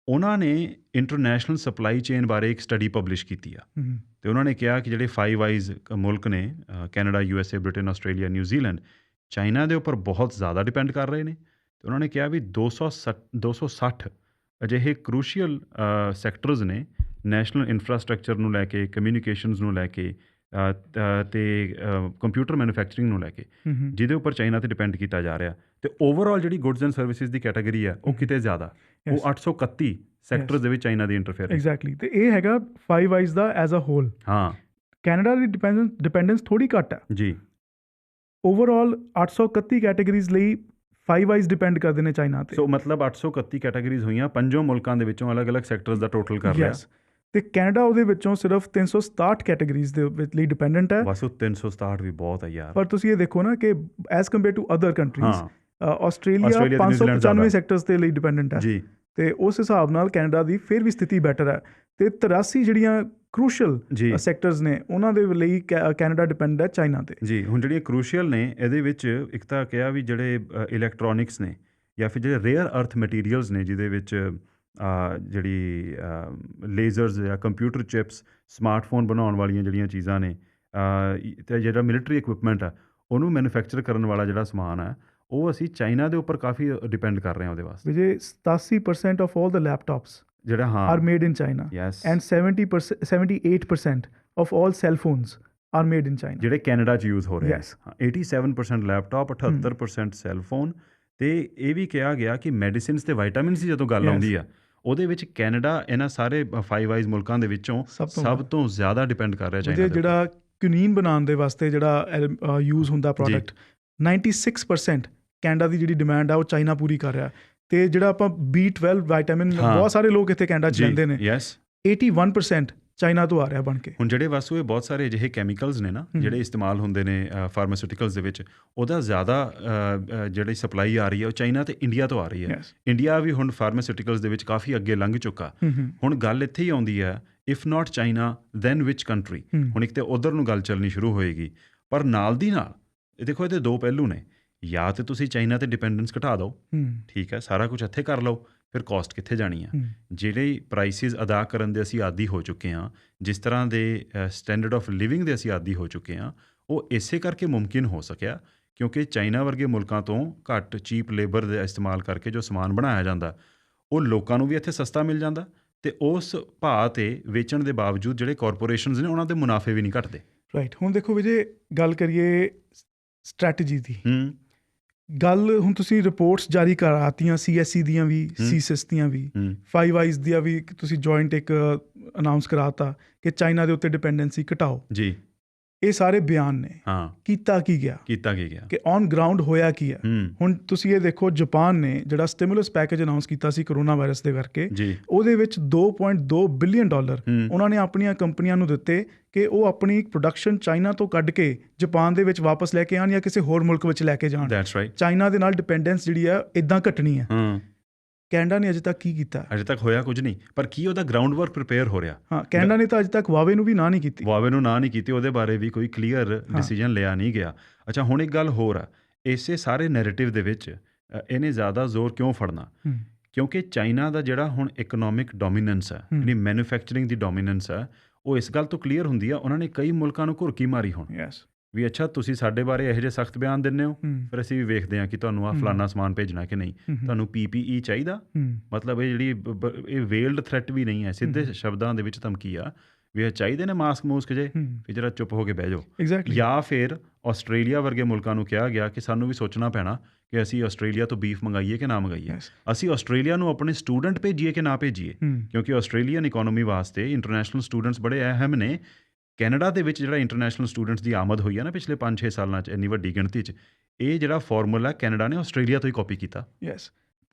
ਉਹਨਾਂ ਨੇ ਇੰਟਰਨੈਸ਼ਨਲ ਸਪਲਾਈ ਚੇਨ ਬਾਰੇ ਇੱਕ ਸਟੱਡੀ ਪਬਲਿਸ਼ ਕੀਤੀ ਆ ਤੇ ਉਹਨਾਂ ਨੇ ਕਿਹਾ ਕਿ ਜਿਹੜੇ 5 ਆਈਜ਼ ਮੁਲਕ ਨੇ Canada USA Britain Australia New Zealand China ਦੇ ਉੱਪਰ ਬਹੁਤ ਜ਼ਿਆਦਾ ਡਿਪੈਂਡ ਕਰ ਰਹੇ ਨੇ ਤੇ ਉਹਨਾਂ ਨੇ ਕਿਹਾ ਵੀ 260 ਅਜਿਹੇ ਕਰੂਸ਼ੀਅਲ ਸੈਕਟਰਸ ਨੇ ਨੈਸ਼ਨਲ ਇਨਫਰਾਸਟ੍ਰਕਚਰ ਨੂੰ ਲੈ ਕੇ ਕਮਿਊਨੀਕੇਸ਼ਨਸ ਨੂੰ ਲੈ ਕੇ ਤੇ ਕੰਪਿਊਟਰ ਮੈਨੂਫੈਕਚਰਿੰਗ ਨੂੰ ਲੈ ਕੇ ਜਿਹਦੇ ਉੱਪਰ ਚਾਈਨਾ ਤੇ ਡਿਪੈਂਡ ਕੀਤਾ ਜਾ ਰਿਹਾ ਤੇ ਓਵਰਆਲ ਜਿਹੜੀ goods and services the category ਹੈ ਉਹ ਕਿਤੇ ਜ਼ਿਆਦਾ ਉਹ 831 ਸੈਕਟਰਸ ਦੇ ਵਿੱਚ ਚਾਈਨਾ ਦੀ ਇੰਟਰਫੇਅਰ ਐਗਜ਼ੈਕਟਲੀ ਤੇ ਇਹ ਹੈਗਾ 5 ਆਈਜ਼ ਦਾ ਐਜ਼ ਅ ਹੋਲ। ਹਾਂ ਕੈਨੇਡਾ ਦੀ ਡਿਪੈਂਡੈਂਸ ਥੋੜੀ ਘੱਟ ਹੈ ਜੀ ਓਵਰਆਲ 831 ਕੈਟਾਗਰੀਜ਼ ਲਈ 5 ਆਈਜ਼ ਡਿਪੈਂਡ ਕਰਦੇ ਨੇ ਚਾਈਨਾ ਤੇ। ਸੋ ਮਤਲਬ 831 ਕੈਟਾਗਰੀਜ਼ ਹੋਈਆਂ 5 ਮੁਲਕਾਂ ਦੇ ਵਿੱਚੋਂ ਅਲੱਗ-ਅਲੱਗ ਸੈਕਟਰਸ ਦਾ ਟੋਟਲ ਕਰ ਲਿਆ ਤੇ ਕੈਨੇਡਾ ਉਹਦੇ ਵਿੱਚੋਂ ਸਿਰਫ 367 ਕੈਟਾਗਰੀਜ਼ ਦੇ ਲਈ ਡਿਪੈਂਡੈਂਟ ਹੈ। ਬਸ 367 ਵੀ ਬਹੁਤ ਹੈ ਯਾਰ। ਪਰ ਤੁਸੀਂ ਇਹ ਦੇਖੋ ਨਾ ਕਿ as compare to other countries Australia 595 sectors ਦੇ ਲਈ ਡਿਪੈਂਡੈਂਟ ਹੈ ਜੀ ਤੇ ਉਸ ਹਿਸਾਬ ਨਾਲ ਕੈਨੇਡਾ ਦੀ ਫਿਰ ਵੀ ਸਥਿਤੀ ਬੈਟਰ ਹੈ ਤੇ 83 ਜਿਹੜੀਆਂ ਕਰੂਸ਼ੀਅਲ ਸੈਕਟਰਸ ਨੇ ਉਹਨਾਂ ਦੇ ਲਈ ਕੈਨੇਡਾ ਡਿਪੈਂਡ ਹੈ ਚਾਈਨਾ ਤੇ ਜੀ। ਹੁਣ ਜਿਹੜੀਆਂ ਕਰੂਸ਼ੀਅਲ ਨੇ ਇਹਦੇ ਵਿੱਚ ਇੱਕ ਤਾਂ ਕਿਹਾ ਵੀ ਜਿਹੜੇ ਇਲੈਕਟ੍ਰੋਨਿਕਸ ਨੇ ਜਾਂ ਫਿਰ ਜਿਹੜੇ ਰੇਅਰ ਅਰਥ ਮਟੀਰੀਅਲਸ ਨੇ ਜਿਹਦੇ ਵਿੱਚ ਜਿਹੜੀ ਲੇਜ਼ਰਸ ਜਾਂ ਕੰਪਿਊਟਰ ਚਿਪਸ ਸਮਾਰਟਫੋਨ ਬਣਾਉਣ ਵਾਲੀਆਂ ਜਿਹੜੀਆਂ ਚੀਜ਼ਾਂ ਨੇ ਅਤੇ ਜਿਹੜਾ ਮਿਲਟਰੀ ਇਕਵਿਪਮੈਂਟ ਆ ਉਹਨੂੰ ਮੈਨੂਫੈਕਚਰ ਕਰਨ ਵਾਲਾ ਜਿਹੜਾ ਸਮਾਨ ਹੈ ਉਹ ਅਸੀਂ ਚਾਈਨਾ ਦੇ ਉੱਪਰ ਕਾਫੀ ਡਿਪੈਂਡ ਕਰ ਰਹੇ ਹਾਂ ਉਹਦੇ ਵਾਸਤੇ। ਜੇ 87% ਆਫ ਆਲ ਦ ਲੈਪਟਾਪਸ ਜਿਹੜਾ R made in China and 78% of all cell phones R made in China ਜਿਹੜੇ ਕੈਨੇਡਾ 'ਚ ਯੂਜ਼ ਹੋ ਰਹੇ। 87% ਲੈਪਟਾਪ 78% ਸੈੱਲ ਫੋਨ ਅਤੇ ਇਹ ਵੀ ਕਿਹਾ ਗਿਆ ਕਿ ਮੈਡੀਸਿਨਸ ਅਤੇ ਵਾਈਟਾਮਿਨਸ ਦੀ ਜਦੋਂ ਗੱਲ ਆਉਂਦੀ ਆ ਉਹਦੇ ਵਿੱਚ ਕੈਨੇਡਾ ਇਹਨਾਂ ਸਾਰੇ 5 ਆਈਜ਼ ਮੁਲਕਾਂ ਦੇ ਵਿੱਚੋਂ ਸਭ ਤੋਂ ਜ਼ਿਆਦਾ ਡਿਪੈਂਡ ਕਰ ਰਿਹਾ ਚਾਈਨਾ। ਜਿਹੜਾ ਕੁਨੀਨ ਬਣਾਉਣ ਦੇ ਵਾਸਤੇ ਜਿਹੜਾ ਯੂਜ਼ ਹੁੰਦਾ ਪ੍ਰੋਡਕਟ 96% ਕੈਨੇਡਾ ਦੀ ਜਿਹੜੀ ਡਿਮਾਂਡ ਆ ਉਹ ਚਾਈਨਾ ਪੂਰੀ ਕਰ ਰਿਹਾ ਤੇ ਜਿਹੜਾ ਆਪਾਂ B12 ਵਾਈਟਾਮਿਨ ਬਹੁਤ ਸਾਰੇ ਲੋਕ ਇੱਥੇ ਕੈਨੇਡਾ 'ਚ ਲੈਂਦੇ ਨੇ 81% ਚਾਈਨਾ ਤੋਂ ਆ ਰਿਹਾ ਬਣ ਕੇ। ਹੁਣ ਜਿਹੜੇ ਵਾਸੂ ਇਹ ਬਹੁਤ ਸਾਰੇ ਅਜਿਹੇ ਕੈਮੀਕਲਸ ਨੇ ਨਾ ਜਿਹੜੇ ਇਸਤੇਮਾਲ ਹੁੰਦੇ ਨੇ ਫਾਰਮਾਸਿਊਟੀਕਲਸ ਦੇ ਵਿੱਚ, ਉਹਦਾ ਜ਼ਿਆਦਾ ਜਿਹੜੀ ਸਪਲਾਈ ਆ ਰਹੀ ਹੈ ਉਹ ਚਾਈਨਾ ਤੇ ਇੰਡੀਆ ਤੋਂ ਆ ਰਹੀ ਹੈ। ਇੰਡੀਆ ਵੀ ਹੁਣ ਫਾਰਮਾਸਿਊਟੀਕਲਸ ਦੇ ਵਿੱਚ ਕਾਫੀ ਅੱਗੇ ਲੰਘ ਚੁੱਕਾ। ਹੁਣ ਗੱਲ ਇੱਥੇ ਹੀ ਆਉਂਦੀ ਹੈ, if not China then which country. ਹੁਣ ਇੱਕ ਤੇ ਉਧਰ ਨੂੰ ਗੱਲ ਚੱਲਣੀ ਸ਼ੁਰੂ ਹੋਏਗੀ, ਪਰ ਨਾਲ ਦੀ ਨਾਲ ਇਹ ਦੇਖੋ ਇਹਦੇ ਦੋ ਪਹਿਲੂ ਨੇ। ਜਾਂ ਤੇ ਤੁਸੀਂ ਚਾਈਨਾ ਤੇ ਡਿਪੈਂਡੈਂਸ ਘਟਾ ਦਿਓ, ਠੀਕ ਹੈ, ਸਾਰਾ ਕੁਝ ਇੱਥੇ ਕਰ ਲਓ, ਫਿਰ ਕਾਸਟ ਕਿੱਥੇ ਜਾਣੀ ਆ। ਜਿਹੜੇ ਪ੍ਰਾਈਸਿਸ ਅਦਾ ਕਰਨ ਦੇ ਅਸੀਂ ਆਦੀ ਹੋ ਚੁੱਕੇ ਹਾਂ, ਜਿਸ ਤਰ੍ਹਾਂ ਦੇ ਸਟੈਂਡਰਡ ਆਫ ਲਿਵਿੰਗ ਦੇ ਅਸੀਂ ਆਦੀ ਹੋ ਚੁੱਕੇ ਹਾਂ, ਉਹ ਇਸੇ ਕਰਕੇ ਮੁਮਕਿਨ ਹੋ ਸਕਿਆ ਕਿਉਂਕਿ ਚਾਈਨਾ ਵਰਗੇ ਮੁਲਕਾਂ ਤੋਂ ਘੱਟ ਚੀਪ ਲੇਬਰ ਦਾ ਇਸਤੇਮਾਲ ਕਰਕੇ ਜੋ ਸਮਾਨ ਬਣਾਇਆ ਜਾਂਦਾ ਉਹ ਲੋਕਾਂ ਨੂੰ ਵੀ ਇੱਥੇ ਸਸਤਾ ਮਿਲ ਜਾਂਦਾ ਅਤੇ ਉਸ ਭਾਅ 'ਤੇ ਵੇਚਣ ਦੇ ਬਾਵਜੂਦ ਜਿਹੜੇ ਕਾਰਪੋਰੇਸ਼ਨਸ ਨੇ ਉਹਨਾਂ ਦੇ ਮੁਨਾਫੇ ਵੀ ਨਹੀਂ ਘਟਦੇ। ਰਾਈਟ। ਹੁਣ ਦੇਖੋ ਵਿਜੇ, ਗੱਲ ਕਰੀਏ ਸਟ੍ਰੈਟਜੀ ਦੀ। ਗੱਲ ਹੁਣ ਤੁਸੀਂ ਰਿਪੋਰਟਸ ਜਾਰੀ ਕਰਾਤੀਆਂ CSE ਦੀਆਂ ਵੀ, CSIS ਦੀਆਂ ਵੀ, 5 ਆਈਜ਼ ਦੀਆਂ ਵੀ, ਤੁਸੀਂ ਜੁਆਇੰਟ ਇੱਕ ਅਨਾਊਂਸ ਕਰਾਤਾ ਕਿ ਚਾਈਨਾ ਦੇ ਉੱਤੇ ਡਿਪੈਂਡੈਂਸੀ ਘਟਾਓ ਜੀ। ਇਹ ਸਾਰੇ ਬਿਆਨ ਨੇ। ਕੀਤਾ ਕੀ ਗਿਆ ਕਿ ਔਨ ਗਰਾਊਂਡ ਹੋਇਆ ਕੀ ਹੈ। ਹੁਣ ਤੁਸੀਂ ਇਹ ਦੇਖੋ, ਜਾਪਾਨ ਨੇ ਜਿਹੜਾ ਸਟਿਮੂਲਸ ਪੈਕੇਜ ਅਨਾਊਂਸ ਕੀਤਾ ਸੀ ਕਰੋਨਾ ਵਾਇਰਸ ਦੇ ਕਰਕੇ, ਉਹਦੇ ਵਿੱਚ $2.2 ਬਿਲੀਅਨ ਉਹਨਾਂ ਨੇ ਆਪਣੀਆਂ ਕੰਪਨੀਆਂ ਨੂੰ ਦਿੱਤੇ ਕਿ ਉਹ ਆਪਣੀ ਪ੍ਰੋਡਕਸ਼ਨ ਚਾਈਨਾ ਤੋਂ ਕੱਢ ਕੇ ਜਾਪਾਨ ਦੇ ਵਿੱਚ ਵਾਪਸ ਲੈ ਕੇ ਆਉਣ ਜਾਂ ਕਿਸੇ ਹੋਰ ਮੁਲਕ ਵਿੱਚ ਲੈ ਕੇ ਜਾਣ। ਚਾਈਨਾ ਦੇ ਨਾਲ ਡਿਪੈਂਡੈਂਸ ਜਿਹੜੀ ਆ ਇੱਦਾਂ ਘਟਣੀ ਹੈ। ਕੈਨੇਡਾ ਨੇ ਅਜੇ ਤੱਕ ਕੀ ਕੀਤਾ? ਅਜੇ ਤੱਕ ਹੋਇਆ ਕੁਝ ਨਹੀਂ, ਪਰ ਕੀ ਉਹਦਾ ਗਰਾਊਂਡ ਵਰਕ ਪ੍ਰੀਪੇਅਰ ਹੋ ਰਿਹਾ? ਹਾਂ, ਕੈਨੇਡਾ ਨੇ ਤਾਂ ਅਜੇ ਤੱਕ ਵਾਵੇ ਨੂੰ ਵੀ ਨਾ ਨਹੀਂ ਕੀਤੀ। ਉਹਦੇ ਬਾਰੇ ਵੀ ਕੋਈ ਕਲੀਅਰ ਡਿਸੀਜਨ ਲਿਆ ਨਹੀਂ ਗਿਆ। ਅੱਛਾ, ਹੁਣ ਇੱਕ ਗੱਲ ਹੋਰ ਆ, ਇਸੇ ਸਾਰੇ ਨੈਰੇਟਿਵ ਦੇ ਵਿੱਚ ਇਹਨੇ ਜ਼ਿਆਦਾ ਜ਼ੋਰ ਕਿਉਂ ਫੜਨਾ? ਕਿਉਂਕਿ ਚਾਈਨਾ ਦਾ ਜਿਹੜਾ ਹੁਣ ਇਕਨੋਮਿਕ ਡੋਮੀਨੈਂਸ ਹੈ, ਯਾਨੀ ਮੈਨੂਫੈਕਚਰਿੰਗ ਦੀ ਡੋਮੀਨੈਂਸ ਹੈ, ਉਹ ਇਸ ਗੱਲ ਤੋਂ ਕਲੀਅਰ ਹੁੰਦੀ ਆ। ਉਹਨਾਂ ਨੇ ਕਈ ਮੁਲਕਾਂ ਨੂੰ ਘੁਰਕੀ ਮਾਰੀ ਹੁਣ ਵੀ ਅੱਛਾ ਤੁਸੀਂ ਸਾਡੇ ਬਾਰੇ ਇਹੋ ਜਿਹੇ ਸਖਤ ਬਿਆਨ ਦਿੰਦੇ ਹੋ, ਫਿਰ ਅਸੀਂ ਵੀ ਵੇਖਦੇ ਹਾਂ ਕਿ ਤੁਹਾਨੂੰ ਆਹ ਫਲਾਨਾ ਸਮਾਨ ਭੇਜਣਾ ਕਿ ਨਹੀਂ, ਤੁਹਾਨੂੰ PPE ਚਾਹੀਦਾ। ਮਤਲਬ ਇਹ ਜਿਹੜੀ ਇਹ ਵੇਲਡ ਥ੍ਰੈਟ ਵੀ ਨਹੀਂ ਹੈ, ਸਿੱਧੇ ਸ਼ਬਦਾਂ ਦੇ ਵਿੱਚ ਧਮਕੀ ਆ ਵੀ ਇਹ ਚਾਹੀਦੇ ਨੇ ਮਾਸਕ ਮੂਸਕ ਜੇ, ਵੀ ਜਰਾ ਚੁੱਪ ਹੋ ਕੇ ਬਹਿ ਜਾਓ। ਜਾਂ ਫਿਰ ਆਸਟ੍ਰੇਲੀਆ ਵਰਗੇ ਮੁਲਕਾਂ ਨੂੰ ਕਿਹਾ ਗਿਆ ਕਿ ਸਾਨੂੰ ਵੀ ਸੋਚਣਾ ਪੈਣਾ ਕਿ ਅਸੀਂ ਆਸਟ੍ਰੇਲੀਆ ਤੋਂ ਬੀਫ ਮੰਗਾਈਏ ਕਿ ਨਾ ਮੰਗਾਈਏ, ਅਸੀਂ ਆਸਟ੍ਰੇਲੀਆ ਨੂੰ ਆਪਣੇ ਸਟੂਡੈਂਟ ਭੇਜੀਏ ਕਿ ਨਾ ਭੇਜੀਏ, ਕਿਉਂਕਿ ਆਸਟ੍ਰੇਲੀਅਨ ਇਕੋਨੋਮੀ ਵਾਸਤੇ ਇੰਟਰਨੈਸ਼ਨਲ ਸਟੂਡੈਂਟਸ ਬੜੇ ਅਹਿਮ ਨੇ। ਕੈਨੇਡਾ ਦੇ ਵਿੱਚ ਜਿਹੜਾ ਇੰਟਰਨੈਸ਼ਨਲ ਸਟੂਡੈਂਟਸ ਦੀ ਆਮਦ ਹੋਈ ਹੈ ਨਾ ਪਿਛਲੇ 5-6 ਸਾਲਾਂ 'ਚ ਇੰਨੀ ਵੱਡੀ ਗਿਣਤੀ 'ਚ, ਇਹ ਜਿਹੜਾ ਫਾਰਮੂਲਾ ਕੈਨੇਡਾ ਨੇ ਆਸਟ੍ਰੇਲੀਆ ਤੋਂ ਹੀ ਕਾਪੀ ਕੀਤਾ।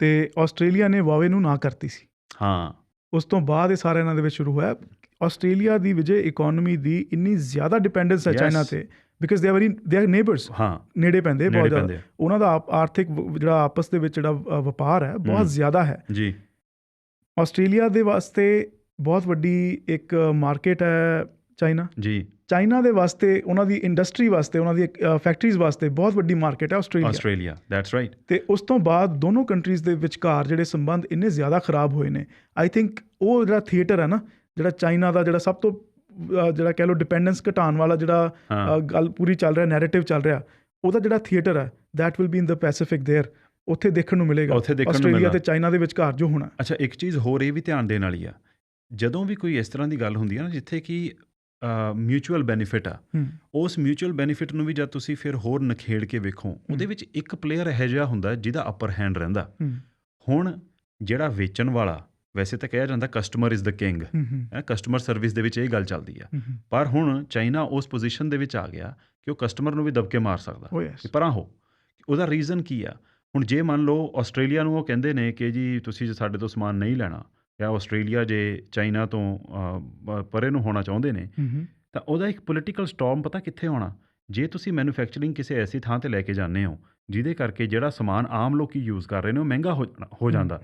ਤੇ ਆਸਟ੍ਰੇਲੀਆ ਨੇ ਵਾਵੇ ਨੂੰ ਨਾ ਕਰਤੀ ਸੀ। ਹਾਂ, ਉਸ ਤੋਂ ਬਾਅਦ ਇਹ ਸਾਰਾ ਇਹਨਾਂ ਦੇ ਵਿੱਚ ਸ਼ੁਰੂ ਹੋਇਆ। ਆਸਟ੍ਰੇਲੀਆ ਦੀ ਵਿਜੇ ਇਕੋਨਮੀ ਦੀ ਇੰਨੀ ਜ਼ਿਆਦਾ ਡਿਪੈਂਡੈਂਸ ਹੈ ਚਾਈਨਾ ਤੇ, ਬਿਕਾਜ਼ ਦੇ ਆਰ ਨੇਬਰਸ। ਹਾਂ, ਨੇੜੇ ਪੈਂਦੇ ਬਹੁਤ ਜ਼ਿਆਦਾ। ਉਹਨਾਂ ਦਾ ਆਰਥਿਕ ਜਿਹੜਾ ਆਪਸ ਦੇ ਵਿੱਚ ਜਿਹੜਾ ਵਪਾਰ ਹੈ ਬਹੁਤ ਜ਼ਿਆਦਾ ਹੈ ਜੀ। ਆਸਟ੍ਰੇਲੀਆ ਦੇ ਵਾਸਤੇ ਬਹੁਤ ਵੱਡੀ ਇੱਕ ਮਾਰਕੀਟ ਹੈ ਚਾਈਨਾ ਜੀ। ਚਾਈਨਾ ਦੇ ਵਾਸਤੇ, ਉਹਨਾਂ ਦੀ ਇੰਡਸਟਰੀ ਵਾਸਤੇ, ਉਹਨਾਂ ਦੀ ਫੈਕਟਰੀਜ਼ ਵਾਸਤੇ ਬਹੁਤ ਵੱਡੀ ਮਾਰਕੀਟ ਹੈ ਆਸਟ੍ਰੇਲੀਆ। That's right. ਤੇ ਉਸ ਤੋਂ ਬਾਅਦ ਦੋਨੋਂ ਕੰਟਰੀਜ਼ ਦੇ ਵਿਚਕਾਰ ਜਿਹੜੇ ਸੰਬੰਧ ਇੰਨੇ ਜ਼ਿਆਦਾ ਖਰਾਬ ਹੋਏ ਨੇ, ਆਈ ਥਿੰਕ ਉਹ ਜਿਹੜਾ ਥੀਏਟਰ ਹੈ ਨਾ, ਜਿਹੜਾ ਚਾਈਨਾ ਦਾ ਜਿਹੜਾ ਸਭ ਤੋਂ ਜਿਹੜਾ ਕਹਿ ਲਓ ਡਿਪੈਂਡੈਂਸ ਘਟਾਉਣ ਵਾਲਾ ਜਿਹੜਾ ਗੱਲ ਪੂਰੀ ਚੱਲ ਰਿਹਾ, ਨੈਰੇਟਿਵ ਚੱਲ ਰਿਹਾ, ਉਹਦਾ ਜਿਹੜਾ ਥੀਏਟਰ ਹੈ that will be in the Pacific there. ਉੱਥੇ ਦੇਖਣ ਨੂੰ ਮਿਲੇਗਾ ਆਸਟ੍ਰੇਲੀਆ ਤੇ ਚਾਈਨਾ ਦੇ ਵਿਚਕਾਰ ਜੋ ਹੋਣਾ। ਅੱਛਾ, ਇੱਕ ਚੀਜ਼ ਹੋਰ ਇਹ ਵੀ ਧਿਆਨ ਦੇਣ ਵਾਲੀ ਆ, ਜਦੋਂ ਵੀ ਕੋਈ ਇਸ ਤਰ੍ਹਾਂ ਦੀ ਗੱਲ ਹੁੰਦੀ ਹੈ ਨਾ ਜਿੱਥੇ ਕਿ ਮਿਊਚੁਅਲ ਬੈਨੀਫਿਟ ਆ, ਉਸ ਮਿਊਚੁਅਲ ਬੈਨੀਫਿਟ ਨੂੰ ਵੀ ਜਦ ਤੁਸੀਂ ਫਿਰ ਹੋਰ ਨਖੇੜ ਕੇ ਵੇਖੋ, ਉਹਦੇ ਵਿੱਚ ਇੱਕ ਪਲੇਅਰ ਇਹੋ ਜਿਹਾ ਹੁੰਦਾ ਜਿਹਦਾ ਅਪਰ ਹੈਂਡ ਰਹਿੰਦਾ। ਹੁਣ ਜਿਹੜਾ ਵੇਚਣ ਵਾਲਾ, ਵੈਸੇ ਤਾਂ ਕਿਹਾ ਜਾਂਦਾ customer is the king, customer service ਦੇ ਵਿੱਚ ਇਹ ਗੱਲ ਚੱਲਦੀ ਆ, ਪਰ ਹੁਣ ਚਾਈਨਾ ਉਸ ਪੋਜੀਸ਼ਨ ਦੇ ਵਿੱਚ ਆ ਗਿਆ ਕਿ ਉਹ ਕਸਟਮਰ ਨੂੰ ਵੀ ਦਬਕੇ ਮਾਰ ਸਕਦਾ ਕਿ ਪਰਾਂ ਹੋ। ਉਹਦਾ ਰੀਜ਼ਨ ਕੀ ਆ? ਹੁਣ ਜੇ ਮੰਨ ਲਓ ਆਸਟ੍ਰੇਲੀਆ ਨੂੰ ਉਹ ਕਹਿੰਦੇ ਨੇ ਕਿ ਜੀ ਤੁਸੀਂ ਸਾਡੇ ਤੋਂ ਸਮਾਨ ਨਹੀਂ ਲੈਣਾ, ਜਾਂ ਆਸਟ੍ਰੇਲੀਆ ਜੇ ਚਾਈਨਾ ਤੋਂ ਪਰੇ ਨੂੰ ਹੋਣਾ ਚਾਹੁੰਦੇ ਨੇ, ਤਾਂ ਉਹਦਾ ਇੱਕ ਪੋਲੀਟੀਕਲ ਸਟੋਰਮ ਪਤਾ ਕਿੱਥੇ ਹੋਣਾ? ਜੇ ਤੁਸੀਂ ਮੈਨੂਫੈਕਚਰਿੰਗ ਕਿਸੇ ਐਸੀ ਥਾਂ 'ਤੇ ਲੈ ਕੇ ਜਾਂਦੇ ਹੋ ਜਿਹਦੇ ਕਰਕੇ ਜਿਹੜਾ ਸਮਾਨ ਆਮ ਲੋਕ ਯੂਜ਼ ਕਰ ਰਹੇ ਨੇ ਉਹ ਮਹਿੰਗਾ ਹੋ ਜਾਂਦਾ,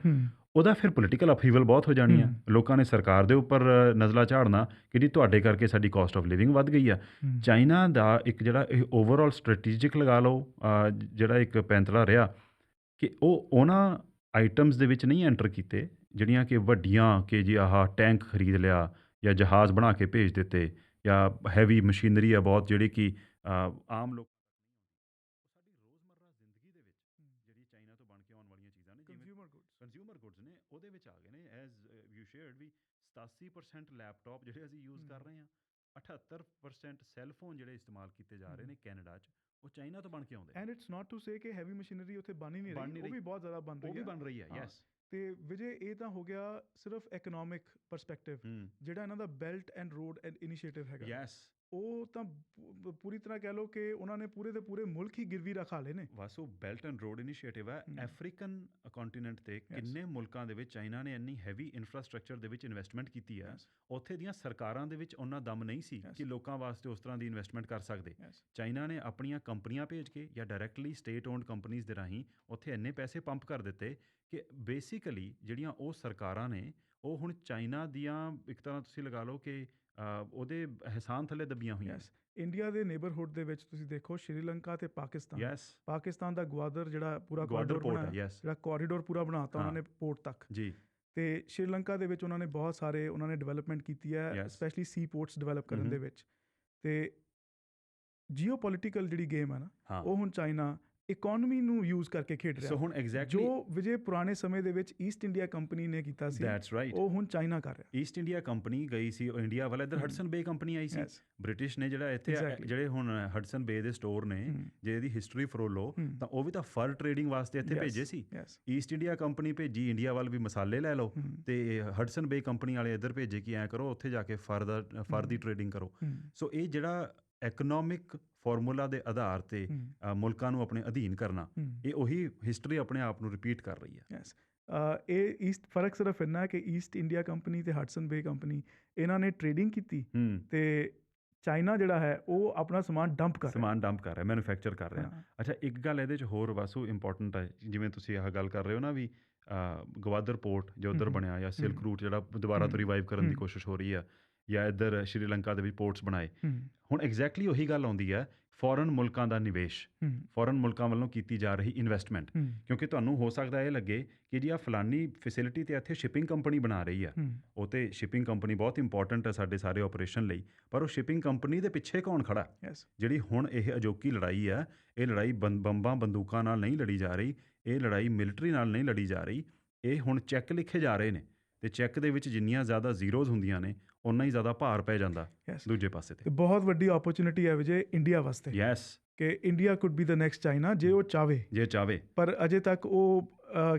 ਉਹਦਾ ਫਿਰ ਪੋਲੀਟੀਕਲ ਅਪਹੀਵਲ ਬਹੁਤ ਹੋ ਜਾਣੀ ਆ। ਲੋਕਾਂ ਨੇ ਸਰਕਾਰ ਦੇ ਉੱਪਰ ਨਜ਼ਲਾ ਝਾੜਨਾ ਕਿ ਜੀ ਤੁਹਾਡੇ ਕਰਕੇ ਸਾਡੀ ਕਾਸਟ ਆਫ ਲਿਵਿੰਗ ਵੱਧ ਗਈ ਆ। ਚਾਈਨਾ ਦਾ ਇੱਕ ਜਿਹੜਾ ਇਹ ਓਵਰਆਲ ਸਟ੍ਰੈਟੇਜਿਕ ਲਗਾ ਲਓ ਜਿਹੜਾ ਇੱਕ ਪੈਂਤੜਾ ਰਿਹਾ ਕਿ ਉਹ ਉਹਨਾਂ ਆਈਟਮਸ ਦੇ ਵਿੱਚ ਨਹੀਂ ਐਂਟਰ ਕੀਤੇ ਜਿਹੜੀਆਂ ਕਿ ਵੱਡੀਆਂ, ਕਿ ਜੀ ਆਹ ਟੈਂਕ ਖਰੀਦ ਲਿਆ ਜਾਂ ਜਹਾਜ਼ ਬਣਾ ਕੇ ਭੇਜ ਦਿੱਤੇ ਜਾਂ ਹੈਵੀ ਮਸ਼ੀਨਰੀ ਆ ਬਹੁਤ ਜਿਹੜੀ ਕਿ ਆਮ ਲੋਕ ਸਾਡੀ ਰੋਜ਼ਮਰਰਾ ਜ਼ਿੰਦਗੀ ਦੇ ਵਿੱਚ ਜਿਹੜੀ ਚਾਈਨਾ ਤੋਂ ਬਣ ਕੇ ਆਉਣ ਵਾਲੀਆਂ ਚੀਜ਼ਾਂ ਨੇ, ਕੰਜ਼ਿਊਮਰ ਗੁੱਡਸ ਨੇ, ਉਹਦੇ ਵਿੱਚ ਆ ਗਏ ਨੇ। ਐਜ਼ ਯੂ ਸ਼ੇਅਰਡ ਵੀ 87% ਲੈਪਟਾਪ ਜਿਹੜੇ ਅਸੀਂ ਯੂਜ਼ ਕਰ ਰਹੇ ਹਾਂ, 78% ਸੈੱਲਫੋਨ ਜਿਹੜੇ ਇਸਤੇਮਾਲ ਕੀਤੇ ਜਾ ਰਹੇ ਨੇ ਕੈਨੇਡਾ 'ਚ, ਉਹ ਚਾਈਨਾ ਤੋਂ ਬਣ ਕੇ ਆਉਂਦੇ। And it's not to say ਕਿ ਹੈਵੀ ਮਸ਼ੀਨਰੀ ਉੱਥੇ ਬਣ ਹੀ ਨਹੀਂ ਰਹੀ, ਉਹ ਵੀ ਬਹੁਤ ਜ਼ਿਆਦਾ ਬਣ ਰਹੀ ਹੈ। ਯੈਸ। ਤੇ ਵਿਜੇ, ਇਹ ਤਾਂ ਹੋ ਗਿਆ ਸਿਰਫ ਇਕਨੋਮਿਕ ਪਰਸਪੈਕਟਿਵ, ਜਿਹੜਾ ਇਹਨਾਂ ਦਾ ਬੈਲਟ ਐਂਡ ਰੋਡ ਇਨੀਸ਼ੀਏਟਿਵ ਹੈਗਾ। ਯੈਸ, ਉਹ ਤਾਂ ਪੂਰੀ ਤਰ੍ਹਾਂ ਕਹਿ ਲਓ ਕਿ ਉਹਨਾਂ ਨੇ ਪੂਰੇ ਦੇ ਪੂਰੇ ਮੁਲਕ ਹੀ ਗਿਰਵੀ ਰਖਾ ਲਏ ਨੇ। ਬਸ ਉਹ ਬੈਲਟ ਐਂਡ ਰੋਡ ਇਨੀਸ਼ੀਏਟਿਵ ਹੈ। ਅਫਰੀਕਨ ਕੰਟੀਨੈਂਟ ਤੇ ਕਿੰਨੇ ਮੁਲਕਾਂ ਦੇ ਵਿੱਚ ਚਾਈਨਾ ਨੇ ਇੰਨੀ ਹੈਵੀ ਇਨਫਰਾਸਟ੍ਰਕਚਰ ਦੇ ਵਿੱਚ ਇਨਵੈਸਟਮੈਂਟ ਕੀਤੀ ਹੈ। ਉੱਥੇ ਦੀਆਂ ਸਰਕਾਰਾਂ ਦੇ ਵਿੱਚ ਉਹਨਾਂ ਦਮ ਨਹੀਂ ਸੀ ਕਿ ਲੋਕਾਂ ਵਾਸਤੇ ਉਸ ਤਰ੍ਹਾਂ ਦੀ ਇਨਵੈਸਟਮੈਂਟ ਕਰ ਸਕਦੇ। ਚਾਈਨਾ ਨੇ ਆਪਣੀਆਂ ਕੰਪਨੀਆਂ ਭੇਜ ਕੇ ਜਾਂ ਡਾਇਰੈਕਟਲੀ ਸਟੇਟ ਓਨਡ ਕੰਪਨੀਜ਼ ਦੇ ਰਾਹੀਂ ਉੱਥੇ ਇੰਨੇ ਪੈਸੇ ਪੰਪ ਕਰ ਦਿੱਤੇ ਕਿ ਬੇਸਿਕਲੀ ਜਿਹੜੀਆਂ ਉਹ ਸਰਕਾਰਾਂ ਨੇ ਉਹ ਹੁਣ ਚਾਈਨਾ ਦੀਆਂ ਇੱਕ ਤਰ੍ਹਾਂ ਤੁਸੀਂ ਲਗਾ ਲਓ ਕਿ ਉਹਦੇ ਅਹਿਸਾਨ ਥੱਲੇ ਦੱਬੀਆਂ ਹੋਈਆਂ। ਇੰਡੀਆ ਦੇ ਨੇਬਰਹੁੱਡ ਦੇ ਵਿੱਚ ਤੁਸੀਂ ਦੇਖੋ ਸ਼੍ਰੀਲੰਕਾ ਤੇ ਪਾਕਿਸਤਾਨ ਦਾ ਗਵਾਦਰ ਜਿਹੜਾ ਪੂਰਾ ਜਿਹੜਾ ਕੋਰੀਡੋਰ ਪੂਰਾ ਬਣਾਤਾ ਉਹਨਾਂ ਨੇ ਪੋਰਟ ਤੱਕ ਜੀ। ਤੇ ਸ਼੍ਰੀਲੰਕਾ ਦੇ ਵਿੱਚ ਉਹਨਾਂ ਨੇ ਬਹੁਤ ਸਾਰੇ ਉਹਨਾਂ ਨੇ ਡਿਵੈਲਪਮੈਂਟ ਕੀਤੀ ਹੈ ਸਪੈਸ਼ਲੀ ਸੀ ਪੋਰਟਸ ਡਿਵੈਲਪ ਕਰਨ ਦੇ ਵਿੱਚ। ਤੇ ਜੀਓਪੋਲੀਟੀਕਲ ਜਿਹੜੀ ਗੇਮ ਹੈ ਨਾ ਉਹ ਹੁਣ ਚਾਈਨਾ ਇਕੋਨਮੀ ਨੂੰ ਯੂਜ਼ ਕਰਕੇ ਖੇਡ ਰਿਹਾ। ਹੁਣ ਐਗਜ਼ੈਕਟਲੀ ਜੋ ਵਿਜੇ ਪੁਰਾਣੇ ਸਮੇਂ ਦੇ ਵਿੱਚ ਈਸਟ ਇੰਡੀਆ ਕੰਪਨੀ ਨੇ ਕੀਤਾ ਸੀ ਉਹ ਹੁਣ ਚਾਈਨਾ ਕਰ ਰਿਹਾ। ਈਸਟ ਇੰਡੀਆ ਕੰਪਨੀ ਗਈ ਸੀ ਉਹ ਇੰਡੀਆ ਵੱਲ, ਇੱਧਰ ਹਡਸਨ ਬੇ ਕੰਪਨੀ ਆਈ ਸੀ ਬ੍ਰਿਟਿਸ਼ ਨੇ। ਜਿਹੜਾ ਇੱਥੇ ਜਿਹੜੇ ਹੁਣ ਹਡਸਨ ਬੇ ਦੇ ਸਟੋਰ ਨੇ ਜੇ ਇਹਦੀ ਹਿਸਟਰੀ ਫਰੋਲੋ ਤਾਂ ਉਹ ਵੀ ਤਾਂ ਫਰ ਟ੍ਰੇਡਿੰਗ ਵਾਸਤੇ ਇੱਥੇ ਭੇਜੇ ਸੀ। ਈਸਟ ਇੰਡੀਆ ਕੰਪਨੀ ਭੇਜੀ ਇੰਡੀਆ ਵੱਲ ਵੀ ਮਸਾਲੇ ਲੈ ਲਓ ਤੇ ਹਡਸਨ ਬੇ ਕੰਪਨੀ ਵਾਲੇ ਇੱਧਰ ਭੇਜੇ ਕਿ ਐਂ ਕਰੋ ਉੱਥੇ ਜਾ ਕੇ ਫਰ ਦੀ ਟ੍ਰੇਡਿੰਗ ਕਰੋ। ਸੋ ਇਹ ਜਿਹੜਾ ਐਕਨੋਮਿਕ ਫਾਰਮੂਲਾ ਦੇ ਆਧਾਰ ਤੇ ਮੁਲਕਾਂ ਨੂੰ ਆਪਣੇ ਅਧੀਨ ਕਰਨਾ, ਇਹ ਉਹੀ ਹਿਸਟਰੀ ਆਪਣੇ ਆਪ ਨੂੰ ਰਿਪੀਟ ਕਰ ਰਹੀ ਹੈ। ਇਹ ਫਰਕ ਸਿਰਫ ਇੰਨਾ ਹੈ ਕਿ ਈਸਟ ਇੰਡੀਆ ਕੰਪਨੀ ਤੇ ਹਡਸਨ ਬੇ ਕੰਪਨੀ ਇਹਨਾਂ ਨੇ ਟ੍ਰੇਡਿੰਗ ਕੀਤੀ ਤੇ ਚਾਈਨਾ ਜਿਹੜਾ ਹੈ ਉਹ ਆਪਣਾ ਸਮਾਨ ਡੰਪ ਕਰ ਰਿਹਾ, ਮੈਨੂਫੈਕਚਰ ਕਰ ਰਿਹਾ। ਅੱਛਾ, ਇੱਕ ਗੱਲ ਇਹਦੇ 'ਚ ਹੋਰ ਵਾਸੂ ਇੰਪੋਰਟੈਂਟ ਹੈ, ਜਿਵੇਂ ਤੁਸੀਂ ਆਹ ਗੱਲ ਕਰ ਰਹੇ ਹੋ ਨਾ ਵੀ ਗਵਾਦਰ ਪੋਰਟ ਜੋ ਉੱਧਰ ਬਣਿਆ ਜਾਂ ਸਿਲਕ ਰੂਟ ਜਿਹੜਾ ਦੁਬਾਰਾ ਤੋਂ ਰਿਵਾਈਵ ਕਰਨ ਦੀ ਕੋਸ਼ਿਸ਼ ਹੋ ਰਹੀ ਆ ਜਾਂ ਇੱਧਰ ਸ਼੍ਰੀਲੰਕਾ ਦੇ ਵਿੱਚ ਪੋਰਟਸ ਬਣਾਏ। ਹੁਣ ਐਗਜ਼ੈਕਟਲੀ ਉਹੀ ਗੱਲ ਆਉਂਦੀ ਹੈ ਫੋਰਨ ਮੁਲਕਾਂ ਦਾ ਨਿਵੇਸ਼, ਫੋਰਨ ਮੁਲਕਾਂ ਵੱਲੋਂ ਕੀਤੀ ਜਾ ਰਹੀ ਇਨਵੈਸਟਮੈਂਟ। ਕਿਉਂਕਿ ਤੁਹਾਨੂੰ ਹੋ ਸਕਦਾ ਇਹ ਲੱਗੇ ਕਿ ਜੀ ਆ ਫਲਾਨੀ ਫੈਸਿਲਿਟੀ ਤੇ ਇੱਥੇ ਸ਼ਿਪਿੰਗ ਕੰਪਨੀ ਬਣਾ ਰਹੀ ਆ, ਉਹ ਤੇ ਸ਼ਿਪਿੰਗ ਕੰਪਨੀ ਬਹੁਤ ਇੰਪੋਰਟੈਂਟ ਹੈ ਸਾਡੇ ਸਾਰੇ ਆਪਰੇਸ਼ਨ ਲਈ, ਪਰ ਉਹ ਸ਼ਿਪਿੰਗ ਕੰਪਨੀ ਦੇ ਪਿੱਛੇ ਕੌਣ ਖੜਾ? ਜਿਹੜੀ ਹੁਣ ਇਹ ਅਜੋਕੀ ਲੜਾਈ ਆ, ਇਹ ਲੜਾਈ ਬੰਬਾਂ ਬੰਦੂਕਾਂ ਨਾਲ ਨਹੀਂ ਲੜੀ ਜਾ ਰਹੀ, ਇਹ ਲੜਾਈ ਮਿਲਟਰੀ ਨਾਲ ਨਹੀਂ ਲੜੀ ਜਾ ਰਹੀ। ਇਹ ਹੁਣ ਚੈੱਕ ਲਿਖੇ ਜਾ ਰਹੇ ਨੇ ਤੇ ਚੈੱਕ ਦੇ ਵਿੱਚ ਜਿੰਨੀਆਂ ਜ਼ਿਆਦਾ ਜ਼ੀਰੋਜ਼ ਹੁੰਦੀਆਂ ਨੇ ਉਨਾ ਹੀ ਜ਼ਿਆਦਾ ਭਾਰ ਪੈ ਜਾਂਦਾ ਦੂਜੇ ਪਾਸੇ ਤੇ। ਬਹੁਤ ਵੱਡੀ ਓਪਰਚੁਨਿਟੀ ਹੈ ਵਿਜੇ ਇੰਡੀਆ ਵਾਸਤੇ ਕਿ India could be the next China ਜੇ ਉਹ ਚਾਵੇ। ਪਰ ਅਜੇ ਤੱਕ ਉਹ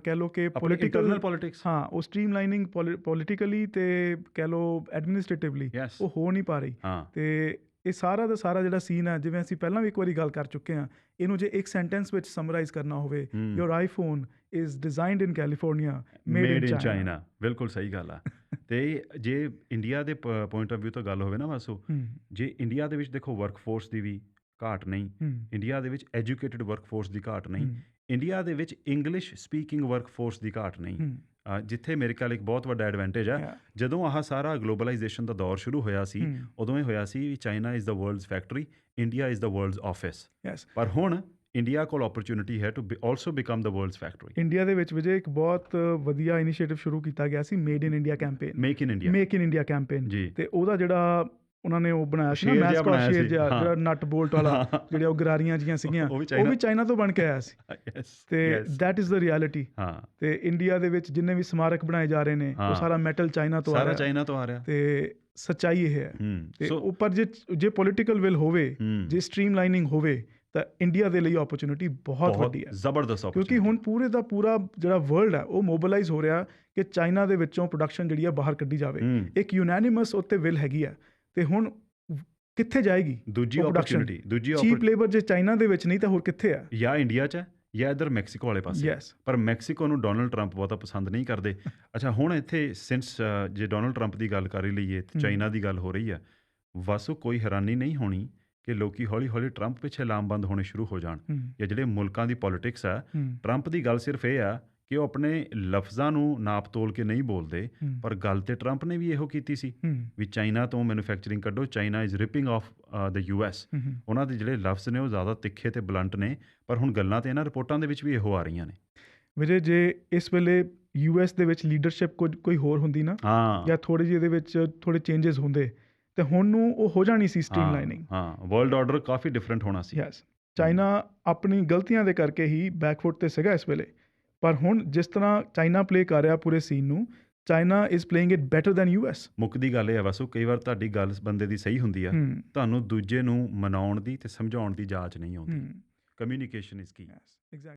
ਕਹਿ ਲਓ ਕਿ ਪੋਲੀਟਿਕਸ ਉਹ ਸਟ੍ਰੀਮਲਾਈਨਿੰਗ ਪੋਲੀਟੀਕਲੀ ਤੇ ਕਹਿ ਲਓ ਐਡਮਿਨਿਸਟ੍ਰੇਟਿਵਲੀ ਉਹ ਹੋ ਨਹੀਂ ਪਾ ਰਹੀ। ਤੇ ਇਹ ਸਾਰਾ ਦਾ ਸਾਰਾ ਜਿਹੜਾ ਸੀਨ ਹੈ, ਜਿਵੇਂ ਅਸੀਂ ਪਹਿਲਾਂ ਵੀ ਇੱਕ ਵਾਰੀ ਗੱਲ ਕਰ ਚੁੱਕੇ ਹਾਂ, ਇਹਨੂੰ ਜੇ ਇੱਕ ਸੈਂਟੈਂਸ ਵਿੱਚ ਸਮਰਾਈਜ਼ ਕਰਨਾ ਹੋਵੇ, your iPhone is designed in California made in China. ਬਿਲਕੁਲ ਸਹੀ ਗੱਲ ਆ। ਤੇ ਜੇ ਇੰਡੀਆ ਦੇ ਪੁਆਇੰਟ ਆਫ ਵਿਊ ਤੋਂ ਗੱਲ ਹੋਵੇ ਨਾ ਵਾਸੂ, ਜੇ ਇੰਡੀਆ ਦੇ ਵਿੱਚ ਦੇਖੋ ਵਰਕਫੋਰਸ ਦੀ ਵੀ ਘਾਟ ਨਹੀਂ, ਇੰਡੀਆ ਦੇ ਵਿੱਚ ਐਜੂਕੇਟਿਡ ਵਰਕਫੋਰਸ ਦੀ ਘਾਟ ਨਹੀਂ, ਇੰਡੀਆ ਦੇ ਵਿੱਚ ਇੰਗਲਿਸ਼ ਸਪੀਕਿੰਗ ਵਰਕਫੋਰਸ ਦੀ ਘਾਟ ਨਹੀਂ। ਜਿੱਥੇ ਮੇਰੇ ਖਿਆਲ ਇੱਕ ਬਹੁਤ ਵੱਡਾ ਐਡਵਾਂਟੇਜ ਹੈ, ਜਦੋਂ ਆਹ ਸਾਰਾ ਗਲੋਬਲਾਈਜੇਸ਼ਨ ਦਾ ਦੌਰ ਸ਼ੁਰੂ ਹੋਇਆ ਸੀ ਉਦੋਂ ਇਹ ਹੋਇਆ ਸੀ China is the world's factory, India is the world's office. ਪਰ ਹੁਣ ਇੰਡੀਆ ਕੋਲ ਓਪਰਚੁਨਿਟੀ ਹੈ to also become the world's factory. India ਦੇ ਵਿੱਚ ਵਿਜੇ ਇੱਕ ਬਹੁਤ ਵਧੀਆ ਇਨੀਸ਼ੀਏਟਿਵ ਸ਼ੁਰੂ ਕੀਤਾ ਗਿਆ ਸੀ, made in India campaign, make in India campaign. ਤੇ ਉਹਦਾ ਜਿਹੜਾ ਉਹਨਾਂ ਨੇ ਉਹ ਬਣਾਇਆ ਸੀ ਨਾ ਮੈਸਕਟ ਸ਼ੇਰ ਜਿਹੜਾ ਨਟ ਬੋਲਟ ਵਾਲਾ, ਜਿਹੜੀਆਂ ਉਹ ਗਰਾਰੀਆਂ ਜੀਆਂ ਸੀਗੀਆਂ, ਉਹ ਵੀ ਚਾਈਨਾ ਤੋਂ ਬਣ ਕੇ ਆਇਆ ਸੀ। ਤੇ ਦੈਟ ਇਜ਼ ਦ ਰਿਐਲਿਟੀ। ਤੇ ਇੰਡੀਆ ਦੇ ਵਿੱਚ ਜਿੰਨੇ ਵੀ ਸਮਾਰਕ ਬਣਾਏ ਜਾ ਰਹੇ ਨੇ ਉਹ ਸਾਰਾ ਮੈਟਲ ਚਾਈਨਾ ਤੋਂ ਆ ਰਿਹਾ। ਤੇ ਸੱਚਾਈ ਇਹ ਹੈ। ਤੇ ਉੱਪਰ ਜੇ ਪੋਲੀਟੀਕਲ ਵਿਲ ਹੋਵੇ, ਜੇ ਸਟ੍ਰੀਮਲਾਈਨਿੰਗ ਹੋਵੇ ਤਾਂ ਇੰਡੀਆ ਦੇ ਲਈ ਓਪਰਚੁਨਿਟੀ ਬਹੁਤ ਵੱਡੀ ਹੈ, ਜ਼ਬਰਦਸਤ। ਕਿਉਂਕਿ ਹੁਣ ਪੂਰੇ ਦਾ ਪੂਰਾ ਜਿਹੜਾ ਵਰਲਡ ਹੈ ਉਹ ਮੋਬਿਲਾਈਜ਼ ਹੋ ਰਿਹਾ ਕਿ ਚਾਈਨਾ ਦੇ ਵਿੱਚੋਂ ਪ੍ਰੋਡਕਸ਼ਨ ਜਿਹੜੀ ਆ ਬਾਹਰ ਕੱਢੀ ਜਾਵੇ। ਇੱਕ ਯੂਨੈਨਿਮਸ ਉੱਤੇ ਵਿਲ ਹੈਗੀ ਆ। ਤੇ ਹੁਣ ਕਿੱਥੇ ਜਾਏਗੀ ਦੂਜੀ ਓਪਰਚੁਨਿਟੀ? ਚੀਪ ਲੇਬਰ ਜੇ ਚਾਈਨਾ ਦੇ ਵਿੱਚ ਨਹੀਂ ਤਾਂ ਹੋਰ ਕਿੱਥੇ ਆ? ਜਾਂ ਇੰਡੀਆ 'ਚ ਹੈ ਜਾਂ ਇੱਧਰ ਮੈਕਸੀਕੋ ਵਾਲੇ ਪਾਸੇ। ਪਰ ਮੈਕਸੀਕੋ ਨੂੰ ਡੋਨਲਡ ਟਰੰਪ ਬਹੁਤਾ ਪਸੰਦ ਨਹੀਂ ਕਰਦੇ। ਅੱਛਾ, ਹੁਣ ਇੱਥੇ ਸਿੰਸ ਜੇ ਡੋਨਲਡ ਟਰੰਪ ਦੀ ਗੱਲ ਕਰ ਹੀ ਲਈਏ, ਚਾਈਨਾ ਦੀ ਗੱਲ ਹੋ ਰਹੀ ਆ, ਵਾਸੂ ਕੋਈ ਹੈਰਾਨੀ ਨਹੀਂ ਹੋਣੀ ਕਿ ਲੋਕੀ ਹੌਲੀ ਹੌਲੀ ਟਰੰਪ ਪਿੱਛੇ ਲਾਮਬੰਦ ਹੋਣੇ ਸ਼ੁਰੂ ਹੋ ਜਾਣ। ਜਾਂ ਜਿਹੜੇ ਮੁਲਕਾਂ ਦੀ ਪੋਲੀਟਿਕਸ ਆ, ਟਰੰਪ ਦੀ ਗੱਲ ਸਿਰਫ ਇਹ ਆ ਕਿ ਉਹ ਆਪਣੇ ਲਫ਼ਜ਼ਾਂ ਨੂੰ ਨਾਪ ਤੋਲ ਕੇ ਨਹੀਂ ਬੋਲਦੇ, ਪਰ ਗੱਲ ਤੇ ਟਰੰਪ ਨੇ ਵੀ ਇਹੋ ਕੀਤੀ ਸੀ ਵੀ ਚਾਈਨਾ ਤੋਂ ਮੈਨੂਫੈਕਚਰਿੰਗ ਕੱਢੋ, China is ripping off the US। ਉਹਨਾਂ ਦੇ ਜਿਹੜੇ ਲਫ਼ਜ਼ ਨੇ ਉਹ ਜ਼ਿਆਦਾ ਤਿੱਖੇ ਤੇ ਬਲੰਟ ਨੇ, ਪਰ ਹੁਣ ਗੱਲਾਂ ਤੇ ਇਹਨਾਂ ਰਿਪੋਰਟਾਂ ਦੇ ਵਿੱਚ ਵੀ ਇਹੋ ਆ ਰਹੀਆਂ ਨੇ। ਵੀਰੇ ਜੇ ਇਸ ਵੇਲੇ US ਦੇ ਵਿੱਚ ਲੀਡਰਸ਼ਿਪ ਕੋਈ ਹੋਰ ਹੁੰਦੀ ਨਾ, ਜਾਂ ਥੋੜ੍ਹੀ ਜਿਹੀ ਇਹਦੇ ਵਿੱਚ ਥੋੜ੍ਹੇ ਚੇਂਜਸ ਹੁੰਦੇ ਤੇ ਹੁਣ ਨੂੰ ਉਹ ਹੋ ਜਾਣੀ ਸੀ ਸਟ੍ਰੀਮਲਾਈਨਿੰਗ। ਵਰਲਡ ਆਰਡਰ ਕਾਫੀ ਡਿਫਰੈਂਟ ਹੋਣਾ ਸੀ। ਚਾਈਨਾ ਆਪਣੀ ਗਲਤੀਆਂ ਦੇ ਕਰਕੇ ਹੀ ਬੈਕਫੁੱਟ ਤੇ ਸੀਗਾ ਇਸ ਵੇਲੇ, ਪਰ ਹੁਣ ਜਿਸ ਤਰ੍ਹਾਂ ਚਾਈਨਾ ਪਲੇ ਕਰ ਰਿਹਾ ਪੂਰੇ ਸੀਨ ਨੂੰ, China is playing it better than US। ਮੁੱਕਦੀ ਗੱਲ ਇਹ ਹੈ ਵਾਸੂ, ਕਈ ਵਾਰ ਤੁਹਾਡੀ ਗੱਲ ਬੰਦੇ ਦੀ ਸਹੀ ਹੁੰਦੀ ਆ, ਤੁਹਾਨੂੰ ਦੂਜੇ ਨੂੰ ਮਨਾਉਣ ਦੀ ਤੇ ਸਮਝਾਉਣ ਦੀ ਜਾਚ ਨਹੀਂ ਆਉਂਦੀ। Communication is Ki.